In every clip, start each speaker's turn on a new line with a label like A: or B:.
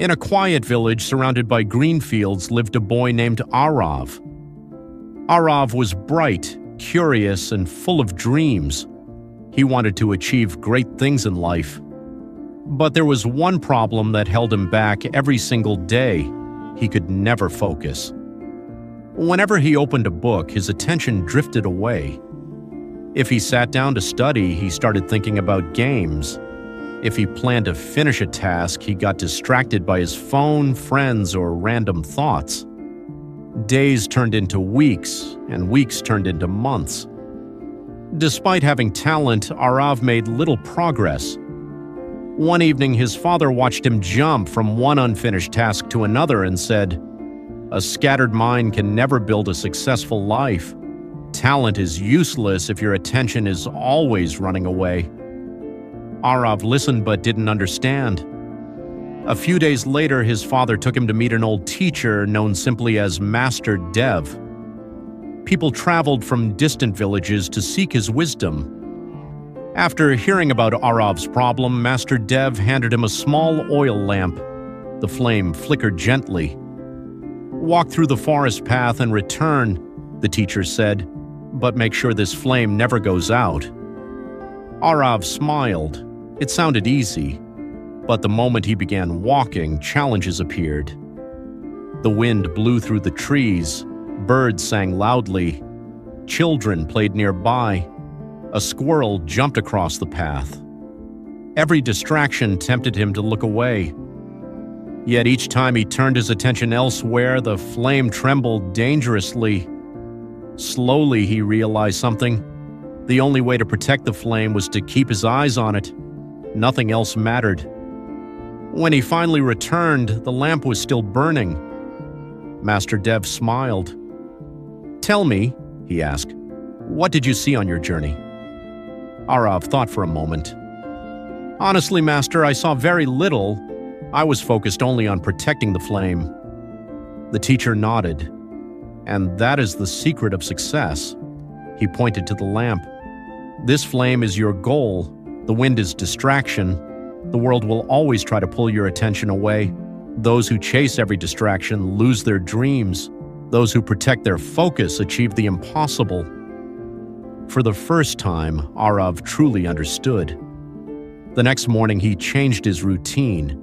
A: In a quiet village surrounded by green fields lived a boy named Aarav. Aarav was bright, curious, and full of dreams. He wanted to achieve great things in life. But there was one problem that held him back every single day. He could never focus. Whenever he opened a book, his attention drifted away. If he sat down to study, he started thinking about games. If he planned to finish a task, he got distracted by his phone, friends, or random thoughts. Days turned into weeks, and weeks turned into months. Despite having talent, Aarav made little progress. One evening, his father watched him jump from one unfinished task to another and said, "A scattered mind can never build a successful life. Talent is useless if your attention is always running away." Aarav listened but didn't understand. A few days later, his father took him to meet an old teacher known simply as Master Dev. People traveled from distant villages to seek his wisdom. After hearing about Aarav's problem, Master Dev handed him a small oil lamp. The flame flickered gently. "Walk through the forest path and return," the teacher said, "but make sure this flame never goes out." Aarav smiled. It sounded easy. But the moment he began walking, challenges appeared. The wind blew through the trees, birds sang loudly, children played nearby, a squirrel jumped across the path. Every distraction tempted him to look away. Yet each time he turned his attention elsewhere, the flame trembled dangerously. Slowly he realized something. The only way to protect the flame was to keep his eyes on it. Nothing else mattered. When he finally returned, the lamp was still burning. Master Dev smiled. "Tell me," he asked, "what did you see on your journey?" Aarav thought for a moment. "Honestly, Master, I saw very little. I was focused only on protecting the flame." The teacher nodded. "And that is the secret of success." He pointed to the lamp. "This flame is your goal. The wind is distraction. The world will always try to pull your attention away. Those who chase every distraction lose their dreams. Those who protect their focus achieve the impossible." For the first time, Aarav truly understood. The next morning, he changed his routine.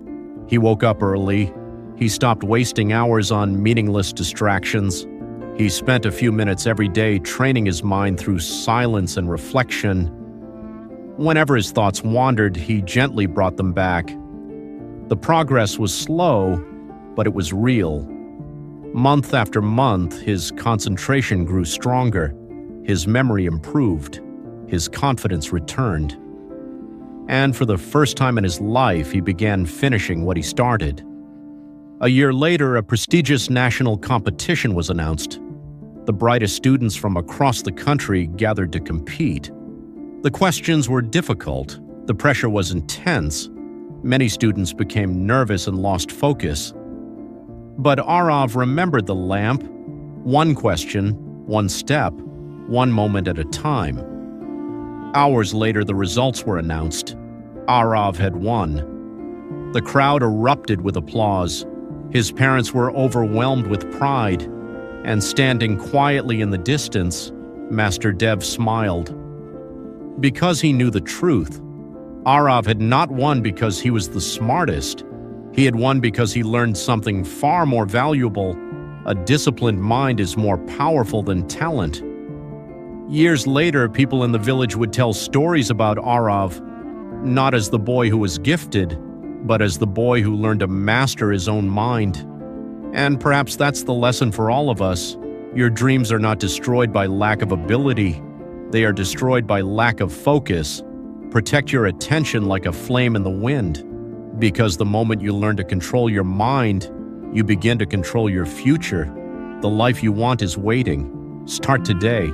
A: He woke up early. He stopped wasting hours on meaningless distractions. He spent a few minutes every day training his mind through silence and reflection. Whenever his thoughts wandered, he gently brought them back. The progress was slow, but it was real. Month after month, his concentration grew stronger. His memory improved. His confidence returned. And for the first time in his life, he began finishing what he started. A year later, a prestigious national competition was announced. The brightest students from across the country gathered to compete. The questions were difficult. The pressure was intense. Many students became nervous and lost focus. But Aarav remembered the lamp. One question, one step, one moment at a time. Hours later, the results were announced. Aarav had won. The crowd erupted with applause. His parents were overwhelmed with pride. And standing quietly in the distance, Master Dev smiled. Because he knew the truth, Aarav had not won because he was the smartest. He had won because he learned something far more valuable. A disciplined mind is more powerful than talent. Years later, people in the village would tell stories about Aarav, not as the boy who was gifted, but as the boy who learned to master his own mind. And perhaps that's the lesson for all of us. Your dreams are not destroyed by lack of ability. They are destroyed by lack of focus. Protect your attention like a flame in the wind. Because the moment you learn to control your mind, you begin to control your future. The life you want is waiting. Start today.